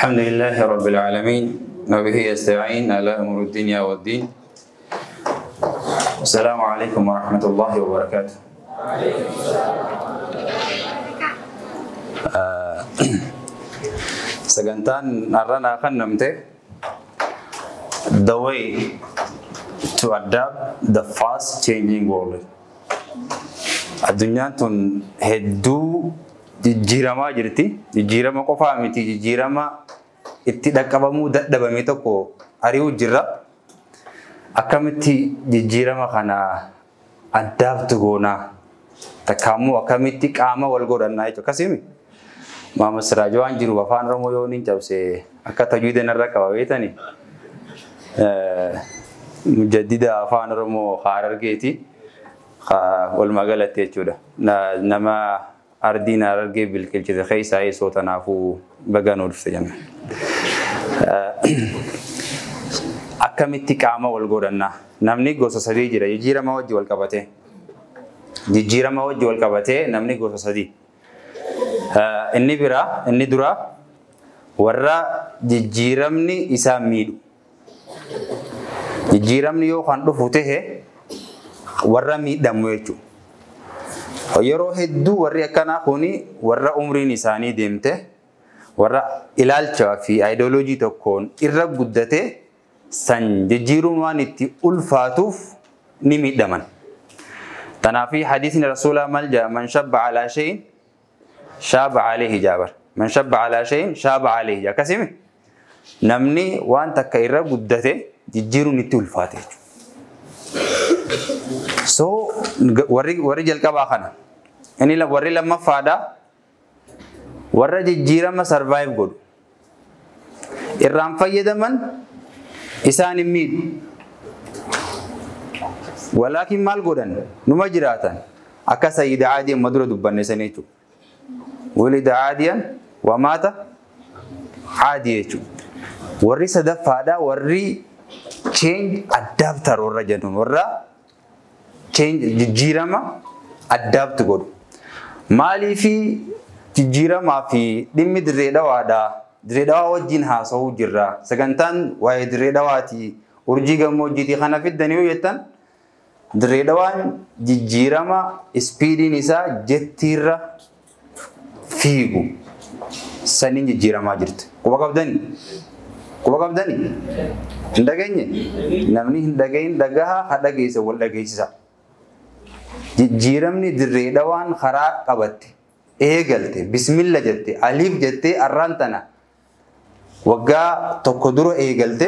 الحمد لله رب العالمين وبه يستعين على أمور الدنيا والدين. السلام عليكم ورحمة الله وبركاته. Sagantaan har'aa kan namte the way to adapt the fast changing world. Addunyaan tun hedduu jijjiiramaa jirti. Jijjiirama qofaa miti, jijjiirama itti dhaqqabamuu dadhabame tokko ari'uu jirra. Akkamitti jijjiirama kana adapt goonaa takkaammoo akkamitti qaama wal godhannaa jechuudha. Akkasimi Maamad Siraajoo waan jiru afaan Oromoo yoo ni cabse akka tajwiidaan irra qaba beetani. Mujaddida afaan Oromoo Harargeeti. Walumaa galatti jechuudha. Nama ardiin Harargee bilqilchite keessaa eessoo tanaafuu baga nu dhufte jenna. Akkamitti qaama wal godhannaa? Namni gosa sadii jira. Jijjiirama wajji wal qabatee. Jijjiirama wajji wal qabatee namni gosa sadii. Inni dura warra jijjiiramni isaa miidhu. Jijjiiramni yoo kan dhufu ta'e warra miidhamu jechuudha. Yeroo hedduu warri akkanaa kuni warra umriin isaanii deemte, warra ilaalchaa fi ideoloojii tokkoon irra guddate san jijjiiruun waan itti ulfaatuuf ni miidhaman. Tanaafi hadiisni Rasuulaa maal jedha? Man shabba alaa shay'in shaaba alayhi jaabar. Man shabba alaa shay'in shaaba alayhi. Akkasimi namni waan takka irra guddate jijjiiruun itti ulfaate jechuudha. So warri jalqabaa kana. Inni warri lammaffaadha warra jijjiirama survive godhu. Irraan fayyadaman isaan hin miidhu. Walaakin maal godhan? Numa jiraatan. Akka Sayyida Aadiyan madura dubbanne sanii jechuudha. Walida Aadiyan waa maata Aadi jechuudha. Warri sadaffaadha warri change adapter warra jedhamu warra change jijjiirama adapt godhu. Maalii fi jijjiiramaa fi dhimmi dirree dhawaadha. Dirree dhawaa wajjin haasa'uu jirra. Sagantaan waa'ee dirree dhawaati urjii gammoojjiitii kana fiddanii yoo jettan dirree dhawaan jijjiirama ispiidiin isaa jettiirra fiigu saniin jijjiiramaa jirti. Quba qabdanii? Quba qabdanii? Hin dhageenye? Namni hin dhagahin dhagahaa haa dhageessa wal dhageessisa. Jijjiiramni dirree dhawaan karaa qabatte eegalte bismillah jette aliif jette arraan tana waggaa tokko dura eegalte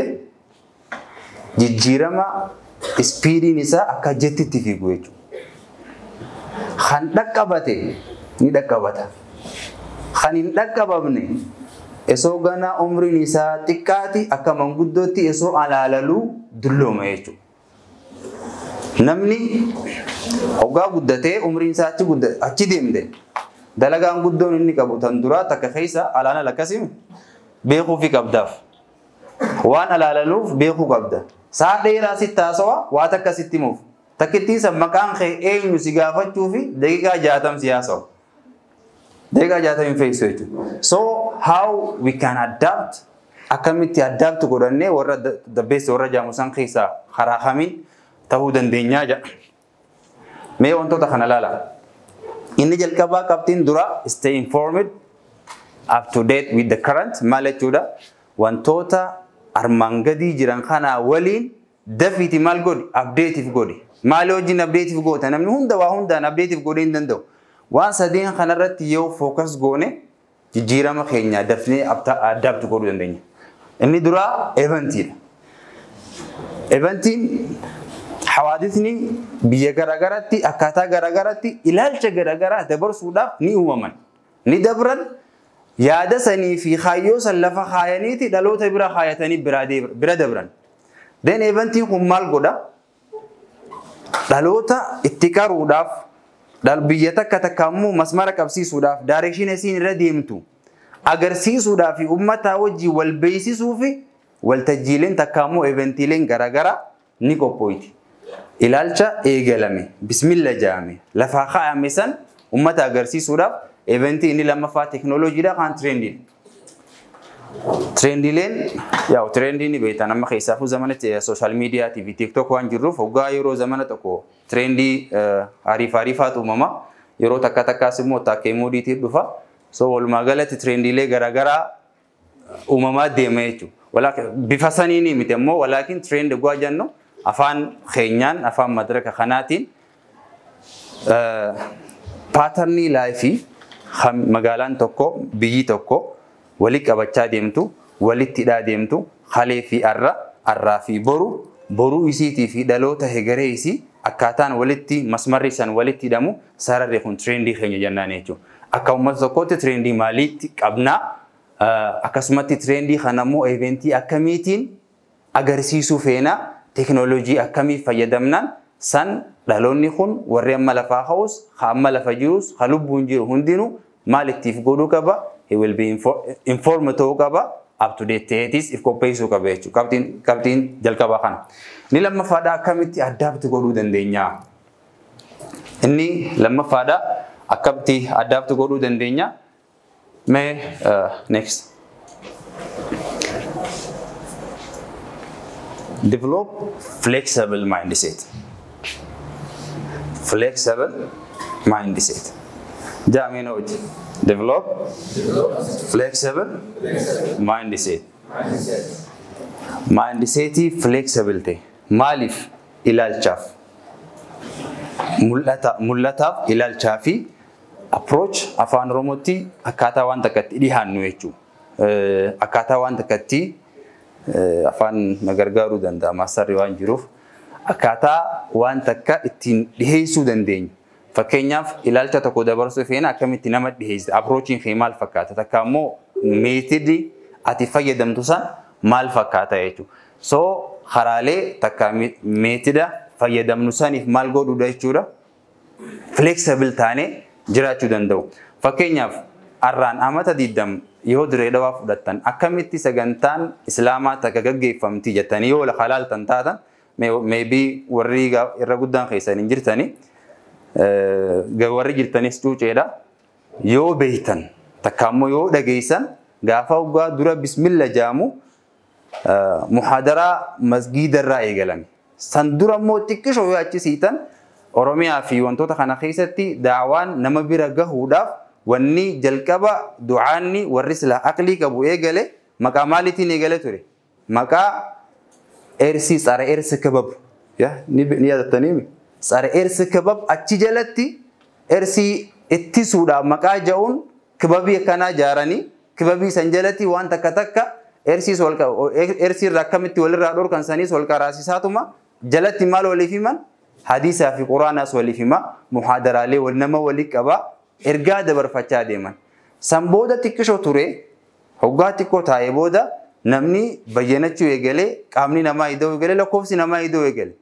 jijjiirama ispiidiin isaa akka jettitti fiigu jechuudha. Kan dhaqqabate ni dhaqqabata. Kan hin dhaqqabamne esoo ganaa umriin isaa xiqqaati akka manguddootti esoo alaalaluu dullooma jechuudha. Namni hoggaa guddatee umriin isaa achi deemte dalagaan guddoon inni qabu tan duraa takka keessa alaanal akkasimi beekuu fi qabdaaf. Waan alaalaluuf beekuu qabda. Saa dheeraa sitti haasawa waa takka sitti muuf. Takkittiin san maqaan kee eenyu si gaafachuu fi daqiiqaa 60 si haasawa. Daqiiqaa 60 feesu jechuudha. So how we can adapt akkamitti adapt godhannee warra the best warra jaamusan keessaa karaa kamiin ta'uu dandeenyaa jedha. Mee wantoota kana laala. Inni jalqabaa qabxiin dura stay informed up to date with the current maal jechuudha. Wantoota armaan gadii jiran kana waliin dafiiti maal godhi? Updateif godhi. Maal wajjin updateif goota? Namni hunda waa hundaan updateif godhee hin danda'u. Waan sadeen kanarratti yoo focus goone jijjiirama keenya dafnee adapt godhuu dandeenya. Inni dura eventiidha. Eventiin hawaadisni biyya garagaratti akkaataa garagaratti ilaalcha garagaraa dabarsuudhaaf ni uumaman. Ni dabran yaada sanii fi kaayyoo san lafa kaayaniiti dhaloota bira kaayatanii bira dabran. Then eventiin kun maal godha? Dhaloota itti qaruudhaaf biyya takka takkaammoo masmara qabsiisuudhaaf direction isiin irra deemtu agarsiisuudhaaf uummataa wajjin wal beeksisuu fi waltajjiileen takkaammoo eventiileen garagaraa ni qophooyti. Ilaalcha eegalame bismillah jaame lafa kaayame san uummata agarsiisuudhaaf eventii inni lammaffaa teknooloojiidha kan trendiin. Trendileen yaa trendii ni beektan amma keessaa fu zamana social media TV TikTok waan jirruuf hoggaa yeroo zamana tokko trendii ariifaatu uumama yeroo takka takkaas immoo takkee moodiitiin dhufa so walumaa galatti trendiilee garaagaraa uumamaa deema jechuudha. Walaakin bifa saniini miti ammoo walaakin trend gua jannu afaan keenyaan afaan madraka kanaatiin patternii laayifii magaalaan tokko biyyi tokko wali qabachaa deemtu walitti hidhaa deemtu halee fi arraa fi boru isiitii fi dhaloota hegeree isii akkaataan walitti masmarri san walitti hidhamu sararri kun trendii keenya jennaan jechuudha. Akka uummata tokkootti trendii maaliitti qabnaa akkasumatti trendii kanammoo eventii akkamiitiin agarsiisuu feena teknoolojii akkamii fayyadamnaan san dhaloonni kun warri amma lafaa ka'us amma lafa jirus lubbuun jiru hundinuu maalittiif godhuu qaba. He will be informed qaba up to date ta'eetis if qopheessuu qaba jechuudha. Qabxiin jalqabaa kana. Ni lammaffaadha akkamitti adapt godhuu dandeenya? Inni lammaffaadha akkamitti adapt godhuu dandeenya? Next. Develop flexible mindset. Flexible mindset. Jamino develop flexible mindset. Mindset flexible te. Malif ilalchaaf. Mul'ataaf ilalchaafi approach afaan Oromootti akkaataa waan takkatti dhihaannu jechuudha. Akkaataa waan takkatti afaan nagargaaruu danda'a maastarri waan jiruuf akkaataa waan takka ittiin dhiheessuu dandeenya. Fakkeenyaaf ilaalcha tokko dabarsuu feena akkamitti nama dhiheessite approachiin kee maal fakkaata takka immoo meetodii ati fayyadamtu san maal fakkaata jechuudha. So karaalee takka meetoda fayyadamnu saniif maal godhuudha jechuudha. Flexible taanee jiraachuu danda'u. Fakkeenyaaf arraan amata 20 yoo Dirreedawaa fudhattan akkamitti sagantaan islaamaa takka gaggeeffamti jettanii yoo halaaltan taatan maybe warri irra guddaan keessan hin jirtani warri jirtanis cuuceedha yoo beeytan takka ammoo yoo dhageessan gaafa waggaa dura bismillah jaamu muhadaraa masgiidarraa eegalame san dura ammoo xiqqishoo yoo achisiitan Oromiyaa fi wantoota kana keessatti daawaan nama bira gahuudhaaf wanni jalqaba du'aanni warri sila aqlii qabu eegale maqaa maaliitiin eegale ture maqaa ersi tsara ersi kebab ya ni yaadatanii tsara ersi kebab achi jalatti ersi ittisuudhaaf maqaa ja'uun kebabii kanaa jaaranii kebabii san jalatti waan takka takka ersi irraa akkamitti walirraa dhorkan saniis wal qaraasisaatuma jalatti maal waliif himan hadiisaa fi quraanaas waliif hima muhaadaraalee wal nama walii qabaa ergaa dabarfachaa deeman. San booda xiqqishoo ture hoggaa xiqqoo taa'ee booda namni bayyanachuu eegalee qaamni namaa hidhuu eegalee lakkoofsi namaa hidhuu eegale.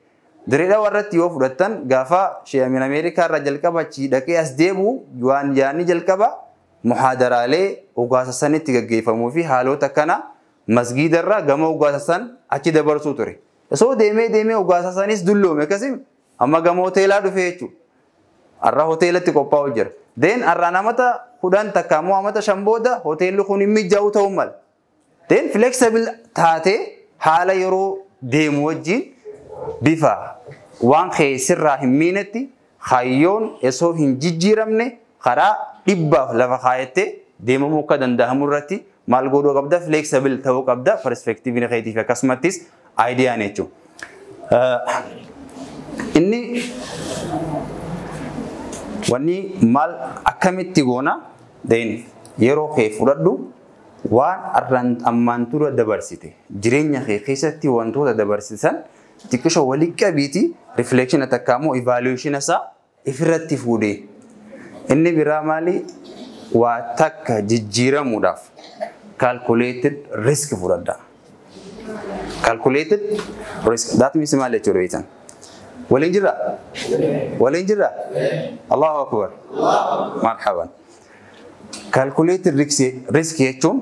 Dirreedawaa irratti yoo fudhattan gaafa sheemin Ameerikaa irraa jalqaba achi dhaqee as deebi'u waan yaanni jalqaba muhaadaraalee ogaasa sanitti gaggeeffamuu fi haalota kana masgiidarraa gama ogaasa san achi dabarsuu ture. Osoo deemee ogaasa sanis dulloome akkasii amma gama hoteelaa dhufee jechuudha. Arra hoteelatti qophaa'u jira. Then arra namata kudhan takka ammoo amata shan booda hoteelli kun hin mijaa'u ta'uu mala. Then flexible taatee haala yeroo deemu wajjin bifa waan keessirraa hin miinetti hayyoon osoo hin jijjiiramne karaa dhibbaaf lafa kaayattee deemamuu akka danda'amu irratti maal godhuu qabda flexible ta'uu qabda perspektiivni keetiif akkasumattis aayidiyaan jechuudha. Inni wanni maal akkamitti goona then yeroo kee fudhadhu waan arraan ammaan tura dabarsite jireenya kee keessatti wantoota dabarsisan xiqqishoo walii qabiiti reflection takka ammoo evaluation isaa ifirratti fuudhee inni biraa maali waa takka jijjiiramuudhaaf calculated risk fudhadha. Calculated risk that means maal jechuudha beektan. Waliin jirra? Allahu Akbar. Marhaban. Calculated risk jechuun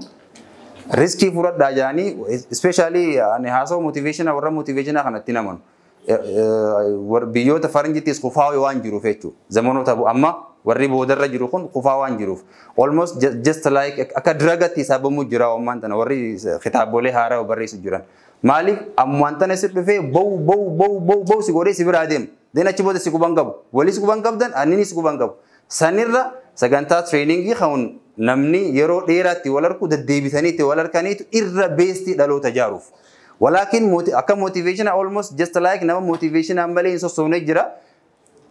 riskii fudhadhaa jaanii especially ani haasa'u motivation warra motivation kanatti namanu biyyoota faranjittis qofaa waan jiruuf jechuudha. Zamanoota amma warri boodarra jiru kun kufaa waan jiruuf almost just like akka dragatti sabamu jira waan tana warri kitaabolee haaraa barreessu jiran maaliif ammaan tana si dhufee bow si godhee si biraa deema den achi booda si quban qabu walis quban qabdan annini si quban qabu sanirra sagantaa trainingii kan namni yeroo dheeraatti wal arku deddeebitaniitti wal arkaniitu irra beestii dhaloota jaaruuf walakin akka motivation almost just like nama motivation ammalee sossoonee jira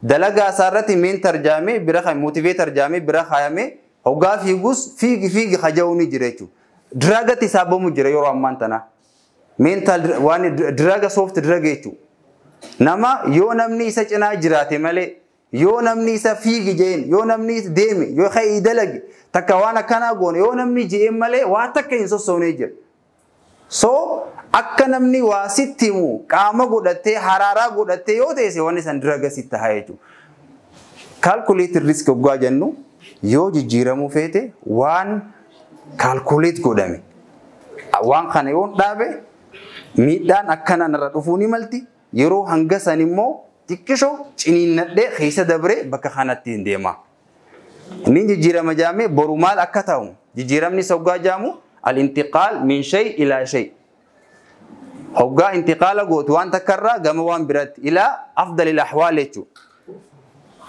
dalagaa saarratti meen tarjaamee bira kan motivate tarjaamee bira hayamee hoggaa fiigus fiigi hajawuni jira jechuudha dragatti sabamu jira yeroo ammaan tana mental waan draga soft drug jechuudha nama yoo namni isa cinaa jiraate malee yoo namni isa fiigi jeen yoo namni deeme yoo khay dalage takka waan akkana goone yoo namni jeen malee waa takka hin sossoonee jira so akka namni waa sittimu qaama godhattee hararaa godhattee yoo teesse waan isan draga sitta haa jechuudha calculate risk oggaa jennu yoo jijjiiramuu feete waan calculate godhame waan kana yoo dhaabe miidhaan akkana narra dhufuu ni malti yeroo hanga san immoo xiqqisho ciniinnadhee keessa dabre bakka kanatti hin deema inni jijjiirama jaame boru maal akka ta'u jijjiiramni soggaa jaamu al-intiqaal min shay ila shay hoggaa intiqaala gootu waan takkarraa gama waan biratti ila afdalil ahwaal jechuudha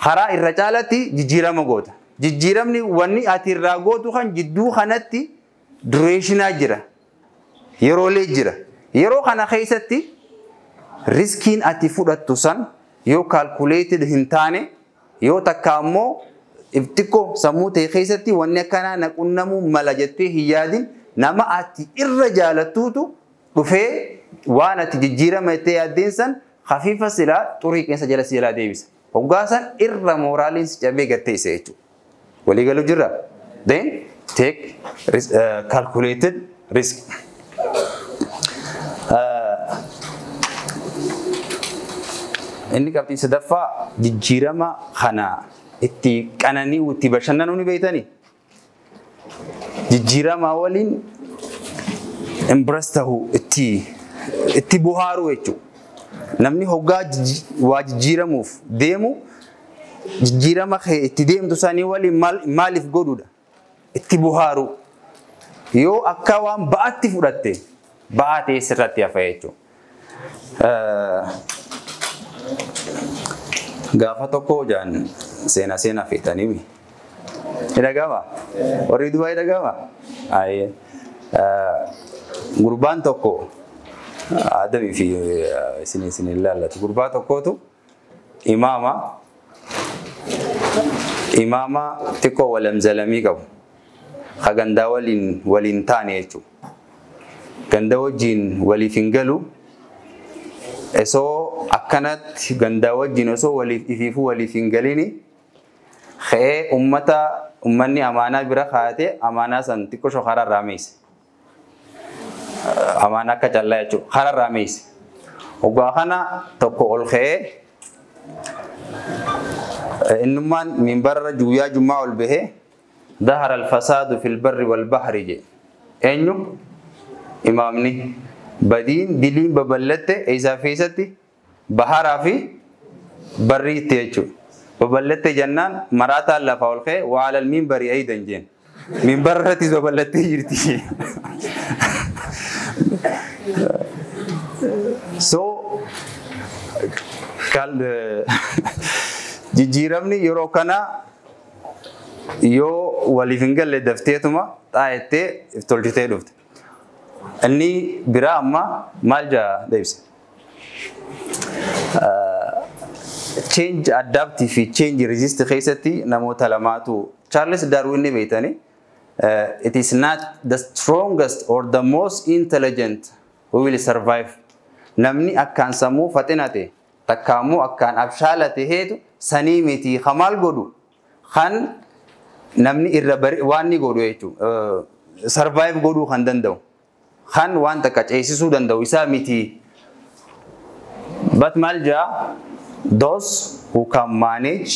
karaa irra caalatti jijjiirama goota jijjiiramni wanni ati irraa gootu kan jidduu kanatti dureeshinaa jira yeroolee jira yeroo kana keessatti riskiin ati fudhattu san yoo calculated hin taane yoo takka ammoo iftikko sammuu ta'e keessatti wanni akkanaa naqunnamuu mala jettee hin yaadin nama ati irra jaalattuutu dhufee waan ati jijjiirama jettee yaaddeen san khafiifa silaa xurii qeensa jala silaa deebisa hoggaa san irra mooraaliin si cabee gatteessa jechuudha walii galuu jirra then take calculated risk inni qabxii sadaffaa jijjiirama kana itti qananii itti bashannanuu ni beeytanii jijjiirama waliin embrace ta'uu itti buhaaruu jechuudha namni hoggaa waa jijjiiramuuf deemu jijjiirama itti deemtu sanii waliin maaliif godhuudha itti buhaaruu yoo akka waan ba'atti fudhatte ba'aa ta'e sirratti hafa jechuudha gaafa tokko jaan seenaa feetanii idagama warri duba idagama ayye gurbaan tokko adami fi isin ilaalatu gurbaa tokkotu imama tikko walamzalamii qabu hagandaa waliin taane jechuudha ganda wajjin waliif hin galu esoo akkanatti gandaa wajjin osoo waliif hin galini khee ummanni amaanaa bira kaate amaanaa san xiqqoo shokaraa raameesse amaanaa akka callaa jechuudha karaa raameesse hoggaa kana tokko ol khee innummaan minbarra juuyaa jummaa ol bahee dahara alfasaadu fil barri wal bahri je eenyu imaamni badiin diliin babal'atte isaa keessatti baharaa fi barriitti jechuudha babal'atte jennaan maraataan lafa ol ka'e waa alal minbari aydan jeen minbarrattis babal'attee jirti so jijjiiramni yeroo kana yoo waliif hin galle dafteetuma xaayettee iftolchitee dhufte inni biraa amma maal jaa deebise change adaptive fi change resist keessatti namoota lamaatu Charles Darwin ni beeytani it is not the strongest or the most intelligent who will survive namni akkaan sammuu faxinate takkaamoo akkaan abshaalate heetu sanii miti khamaal godhu kan namni irra waan ni godhu jechuudha survive godhuu kan danda'u kan waan takka ceesisuu danda'u isaa miti but malja those who can manage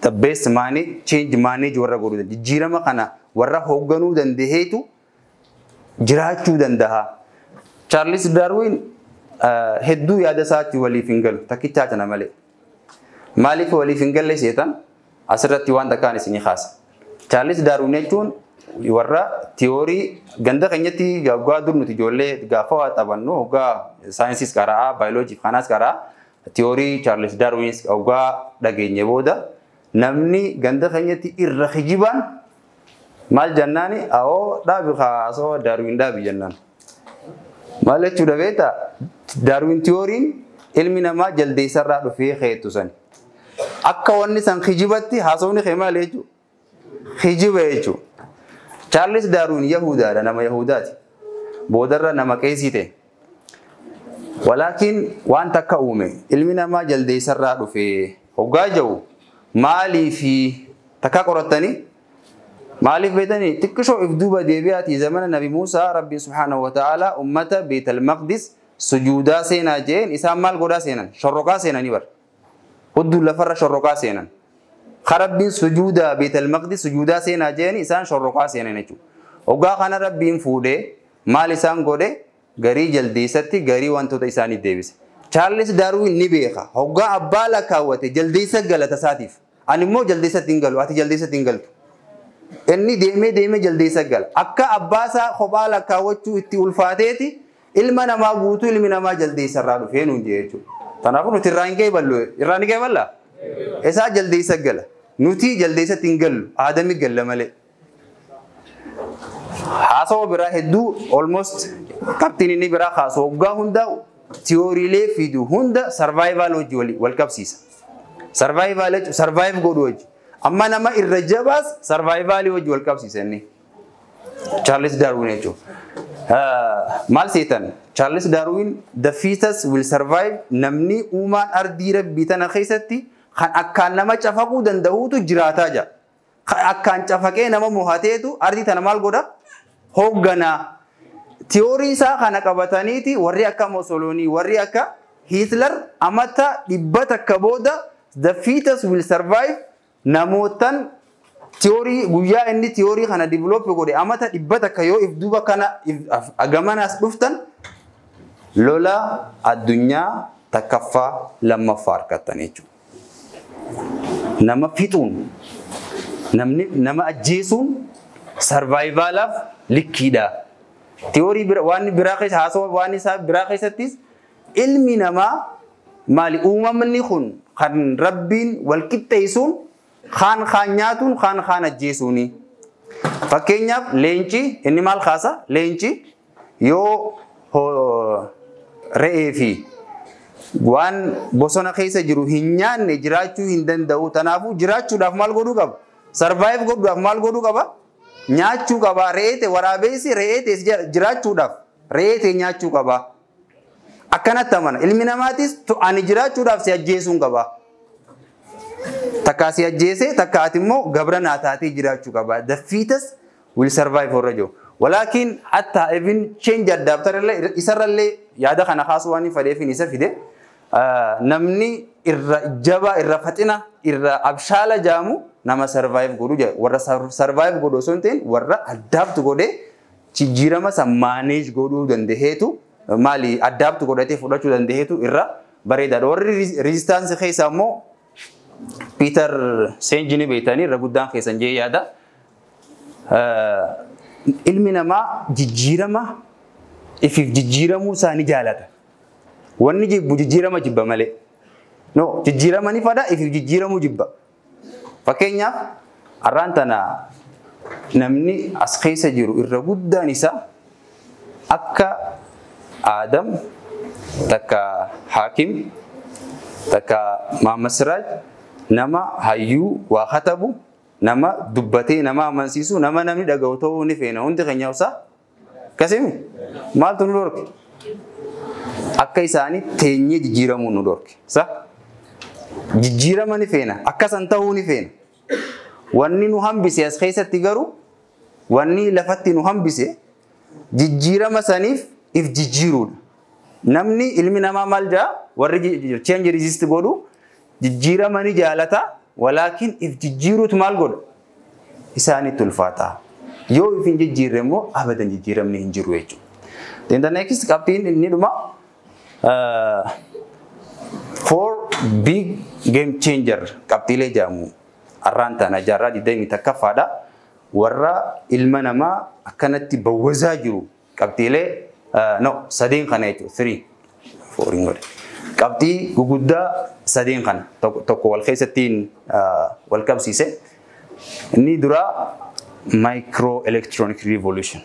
the best manage warra godhu jijjiirama kana warra hoogganuu dandeeheetu jiraachuu danda'a Charles Darwin hedduu yaada isaatti waliif hin galu takkichaa tana malee maaliif waliif hin galle seetan asirratti waan takkaan isinii kaasa. Charles Darwin jechuun warra tiyoorii ganda keenyatti gaagaa dur nuti ijoollee gaafa waa taphannu hoggaa saayinsiis karaa baayoloojii kanaas karaa tiyoorii Charles Darwin hoggaa dhageenye booda namni ganda keenyatti irra kijibaan maal jennaani awoo dhaabi kaasoo Darwin dhaabi jennaan. Maal jechuudha beektaa Darwin tiyooriin ilmi namaa jaldeessarraa dhufee keetu sani. Akka wanni san kijibatti haasawni kee maal jechuudha? Kijiba jechuudha. Charles Darwin Yahudaadha, nama Yahudaati. Boodarra nama qeesii ta'e. Walaakin waan takka uume ilmi namaa jaldeessarraa dhufee hoggaa jiru maaliifi takka qorattanii maaliif beetanii xiqqishoo if duuba deebi'aatii zamana Nabi Muusaa Rabbiin subhaanahu wa ta'ala ummata Beetal Maqdis sujuudaa seenaa jeen isaan maal godhaa seenan? Shorroqaa seenanii bar. Hudduu lafarra shorroqaa seenan. Rabbiin sujuudaa Beetal Maqdis sujuudaa seenaa jeen isaan shorroqaa seenan jechuudha. Hoggaa kana Rabbiin fuudhee maal isaan godhe? Garii jaldeessatti garii wantoota isaanii deebise. Charles Darwin ni beeka. Hoggaa abbaa lakkaawwate jaldeessa galata isaatiif. Ani immoo jaldeessatti hin galu, ati jaldeessatti hin galtu. Inni deemee jaldeessa gala. Akka abbaasaa kophaa lakkaawwachuu itti ulfaateeti ilma namaa guutuu ilmi namaa jaldeessarraa dhufee nuun jee jechuudha. Kanaafuu nuti irraa hin qeeballu. Irraa ni qeeballaa? Isaa jaldeessa gala. Nuti jaldeessatti hin gallu. Aadami galla malee. Haasawaa biraa hedduu almost qabxiin inni biraa haasawaa hoggaa hunda tiyooriilee fidu hunda sarvaayivaal hojii wal qabsiisa. Sarvaayivaal jechuun sarvaayiv godhu hojii. Amma nama irra jabaas sarvaayivaalii hojii wal qabsiisa inni. Charles Darwin jechuudha. Maal seetan? Charles Darwin the fetus will survive namni uumaan ardii rabbii tana keessatti kan akkaan nama cafaquu danda'uutu jiraataa jira. Akkaan cafaqee nama mohateetu ardii tana maal godha? Hoogganaa. Tiyoorii isaa kana qabataniiti warri akka Mussolini warri akka Hitler amata dhibbata akka booda the fetus will survive namootan tiyoorii guyyaa inni tiyoorii kana develop godhe amata dhibbata akka yoo if duuba kana agamanaas dhuftan lola addunyaa takkaffaa lammaffaa harkattan jechuudha. Nama fixuun nama ajjeesuun sarvaayivaalaaf likkiidha. Tiyoorii waan biraa keessa haasawaa waan isaa biraa keessattis ilmi namaa maali uumamni kun kan rabbiin wal qixxeessuun kaan nyaatuun kaan ajjeesuuni. Fakkeenyaaf leenci inni maal kaasa? Leenci yoo re'ee fi waan bosona keessa jiru hin nyaanne jiraachuu hin danda'u. Kanaafuu jiraachuudhaaf maal godhuu qaba? Sarvaayiv godhuudhaaf maal godhuu qaba? Nyaachuu qaba. Re'eete waraabessi re'eete jiraachuudhaaf re'eete nyaachuu qaba. Akkanatti amana ilmi namaatis ani jiraachuudhaaf si ajjeesuun qaba. Takka si ajjeese takka ati immoo gabra naa taatee jiraachuu qaba. The fetus will survive warra jiru. Walaakin hatta even change adapter illee isarrallee yaada kana kaasuu waan fedheefin isa fide namni irra jaba irra faxina irra abshaala jaamu nama survive godhu jira. Warra survive godhu osoo hin ta'in warra adapt godhee jijjiirama san manage godhuu dandeheetu maali adapt godhatee fudhachuu dandeheetu irra bareedaadha. Warri resistance keessa immoo Peter Senge beekanii irra guddaan keessan jee yaada. Ilmi namaa jijjiirama ifiif jijjiiramuu isaanii jaalata. Wanni jibbu jijjiirama jibba malee. No, jijjiirama ni fada ifiif jijjiiramuu jibba. Fakkeenyaaf arraan tana namni as keessa jiru irra guddaan isaa akka Adam takka Hakim takka Muhammad Siraj nama hayyuu waa katabu nama dubbatee nama amansiisu nama namni dhaga'u ta'uu ni feena hundi keenya usaa kasimi maaltu nu dorke akka isaanii teenyee jijjiiramuu nu dorke sa jijjiirama ni feena akka san ta'uu ni feena wanni nu hambise as keessatti garuu wanni lafatti nu hambise jijjiirama saniif if jijjiiruudha. Namni ilmi namaa maal jaa warri change resist godhu jijjiirama ni jaalata walaakin if jijjiiruutu maal godha isaanitti ulfaata. Yoo if hin jijjiirre immoo abadan jijjiiramni hin jiru jechuudha. Then the next qabxiin inni dhuma four big game changer qabxiilee jaamu arrantana jarra didai mitakafada warra ilma nama akkanatti bawwazaa jiru qabxiilee no sadeen kana jechuudha 3 4 ngode qabxii guguddaa sadeen kana tokko wal keessattiin wal qabsiise inni dura microelectronic revolution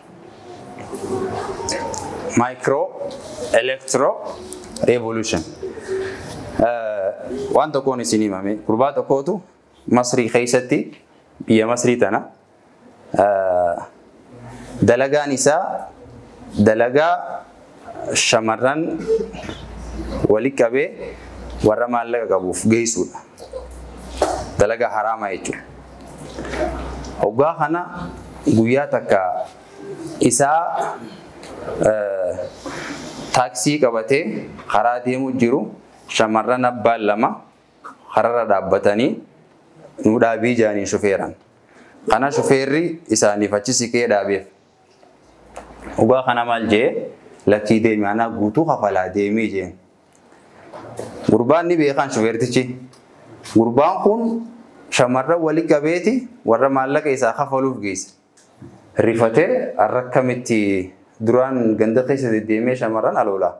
waan tokkoon isin himame gurbaa tokkootu Masrii keessatti biyya Masrii tana dalagaan isaa dalagaa shamarran wali qabee warra maallaqa qabuuf geessuudha. Dalagaa haraamaa jechuudha. Hoggaa kana guyyaa takka isaa taaksii qabatee karaa deemu jiru shamarran abbaan lama kararra dhaabbatanii nu dhaabii jaanii shufeeran. Kana shufeerri isaaniif achi siqee dhaabeef. Hoggaa kana maal jee lakkii deemi anaa guutuu kafalaa deemii jeen. Gurbaan ni beekan shufeertichi. Gurbaan kun shamarran wali qabeeti warra maallaqa isaa kafaluuf geesse. Rifatee har'a akkamitti duraan ganda keessa deddeemee shamarran aloolaa.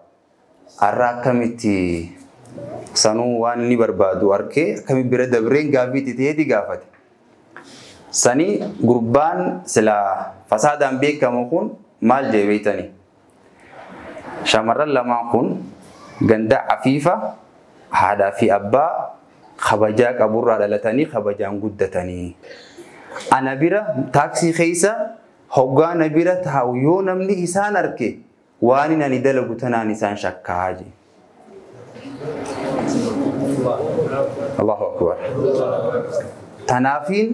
Har'a akkamitti sanuu waan ni barbaadu arkee akkamitti bira dabreen gaaffii ta'eeti gaafate. Sanii gurbaan sila fasaadaan beekamu kun maal jee beeytanii? Shamarran lamaan kun ganda afiifa haadhaa fi abbaa kabajaa qaburraa dhalatanii kabajaan guddatanii. Ana bira taaksii keessa hoggaa na bira taa'u yoo namni isaan arke waan ani dalagu tanaan isaan shakkaa je. Allahu akbar. Tanaafiin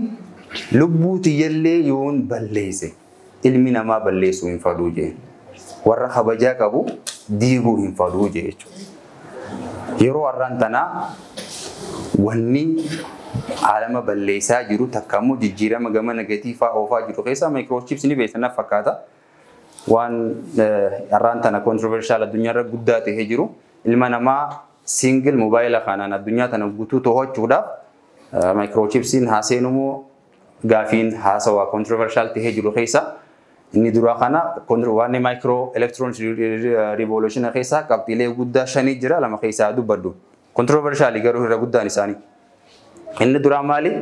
lubbuuti yallee yoon balleesse ilmi namaa balleessuu hin faduu je. Warra kabajaa qabu diiguu hin faduu je jechuudha. Yeroo har'aan tanaa wanni alama balleessaa jiru takkamuu jijjiirama gama negatiifaa oofaa jiru keessa microchips ni beekanaaf fakkaata. Waan har'aan tana controversial addunyaarra guddaa ta'ee jiru ilma namaa single mobile kanaan addunyaa tana guutuu to'achuudhaaf microchipsiin haaseenumoo gaafiin haasawaa controversial ta'ee jiru keessa inni dura kana waan micro electronic revolution keessa qabxiilee guddaa 5 jira lama keessa dubbaddu. Controversial garuu irra guddaan isaanii. Inni dura maali?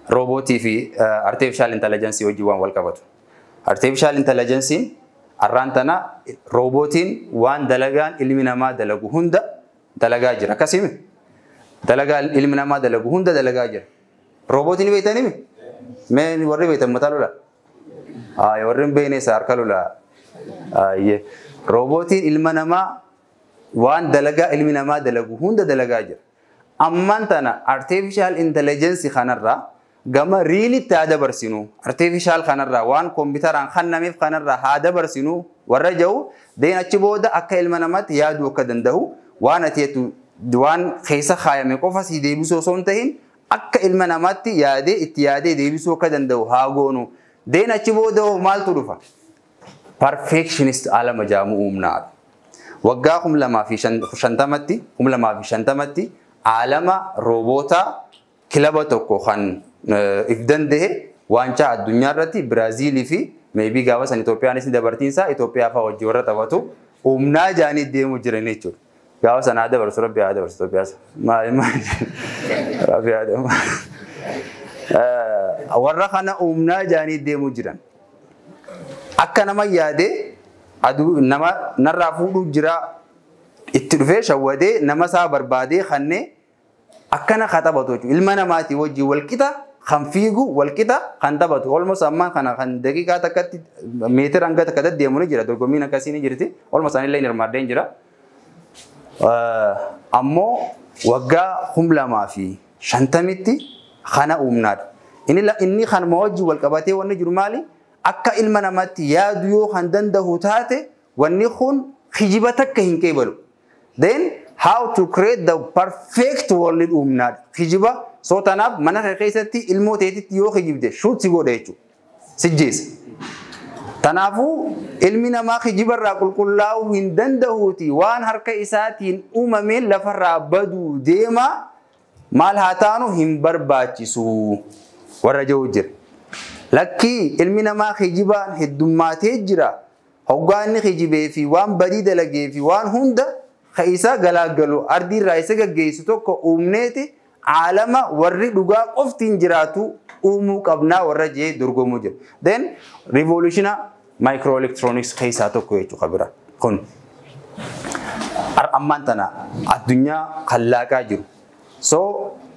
Robotii fi artificial intelligence wajjin waan wal qabatu. Artificial intelligence har'aan tana robotiin waan dalagaan ilmi namaa dalagu hunda dalagaa jira. Akkasimi dalagaa ilmi namaa dalagu hunda dalagaa jira. Robotiin beeytanii mee warri beeytan mataa lola? Warri beeyne isaa harka lola. Robotiin ilma namaa waan dalagaa ilmi namaa dalagu hunda dalagaa jira. Ammaan tana artificial intelligence kanarraa gama riilitti haa dabarsinu. Artificial kanarraa waan kompiitaraan kennameef kanarraa haa dabarsinu warra jiru deen achi booda akka ilma namaatti yaaduu akka danda'u waan atiyetu waan keessa kaayame qofa si deebisuu osoo hin ta'in akka ilma namaatti yaadee itti yaadee deebisuu akka danda'u haa goonu. Deen achi booda maaltu dhufa? Perfectionist alama jaamu uumnaadha. Waggaa 2050tti alama roboota kilaba tokko kan if danda'e waancaa addunyaa irratti Biraazilii fi maybe gaafa san Itoophiyaanis dabartiinsaa Itoophiyaa fa'aa wajjin warra taphatu humnaa jaanii deemu jiran jechuudha. Gaafa san haa dabarsu rabbi haa dabarsu Itoophiyaas. Rabbi haa dabarsu. Warra kana humnaa jaanii deemu jiran. Akka nama yaadee nama narraa fuudhuu jira itti dhufee shawwadee nama isaa barbaadee kannee akkana ka taphatu jechuudha. Ilma namaatii wajjin walqixa kan fiigu walqixa kan taphatu. Olmos ammaan kana kan daqiiqaa takkatti meetira hanga takka deddeemu ni jira. Dorgommiin akkasii ni jirti. Olmos anillee hin hirmaaddeen jira. Ammoo waggaa 2050tti kana uumnaadha. Inni kanuma wajjin wal qabatee wanni jiru maali? Akka ilma namaatti yaadu yoo kan danda'u taate wanni kun kijiba takka hin qeebalu. Then how to create the perfect world uumnaadha. Kijiba soo tanaaf mana keessatti ilmoo teetitti yoo kijibde shuutti godha jechuudha. Sijjeessa. Tanaafuu ilmi namaa kijibarraa qulqullaa'uu hin danda'uuti waan harka isaatiin uumameen lafarraa baduu deema maal haa taanu hin barbaachisu. warra jiru jira. Lakkii ilmi namaa kijibaan heddummaatee jira. Hoggaanni kijibee fi waan badii dalagee fi waan hunda isa galaagalu ardii irraa isa gaggeessu tokko uumneeti caalama warri dhugaa qoftiin jiraatu uumuu qabnaa warra jee dorgomuu jira. Then revolutiona microelectronics keessaa tokko jechuudha bira. Kun ammaan tana addunyaa kallaqaa jiru. So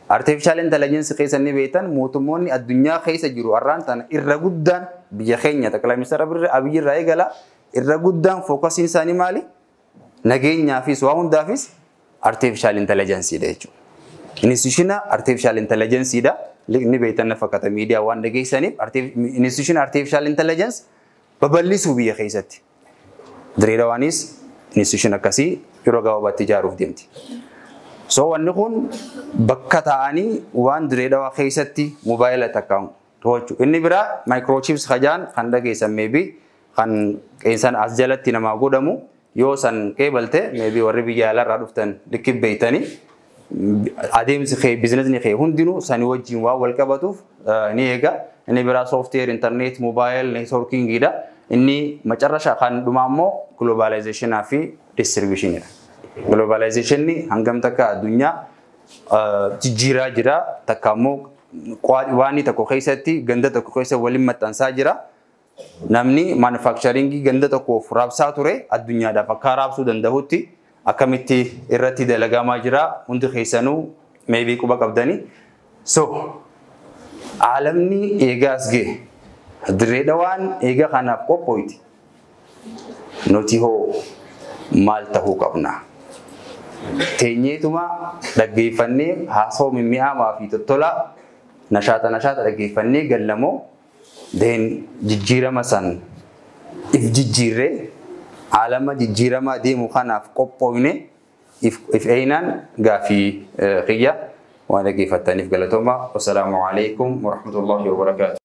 artificial intelligence keessa ni beektan mootummoonni addunyaa keessa jiru arraan tana irra guddaan biyya keenya ጠቅላይ ሚኒስትር Abiyyi irraa eegala irra guddaan fookasiin isaanii maali? Nageenyaa fi waa hundaafis artificial intelligence dha jechuudha. Institution artificial intelligence dha. Ni beektan fakkaata miidiyaa waan dhageessaniif institution artificial intelligence babal'isuu biyya keessatti. Direedawaanis institution akkasii yeroo gabaabaatti ijaaruuf deemti. So wanni kun bakka ta'anii waan direedawaa keessatti mobaayila takkaan to'achu. Inni biraa microchips hajaan kan dhageessan maybe kan qeensan as jalatti namaa godhamu yoo san qeebalte maybe warri biyya alaarraa dhuftan likkib beeytanii adeemsi kee biizinasni kee hundinuu sani wajjin waa wal qabatuuf ni eega. Inni biraa software internet mobile networking dha. Inni macarrasha kan dhumaammoo globalization fi distribution dha. Globalization ni hangam takka addunyaa jijjiiraa jira takka immoo waani tokko keessatti ganda tokko keessa waliin maxxansaa jira. Namni manufacturing ganda tokkoof raabsaa ture addunyaadhaaf akka raabsuu danda'utti akkamitti irratti dalagamaa jira hundi keessanuu maybe quba qabdanii. So aalamni eegaas ga'e direedawaan eega kanaaf qophooyti. Nuti hoo maal ta'uu qabna? Teenyeetuma dhaggeeffannee haasoo mimmi'aamaa fi tottolaa nashaata dhaggeeffannee gallamoo deen jijjiirama san if jijjiirree aalama jijjiiramaa deemu kanaaf qophooyne if eenaan gaafii qiyya waan dhaggeeffattaniif galatooma. Wassalaamu alaikum warahmatullahi wabarakatuh.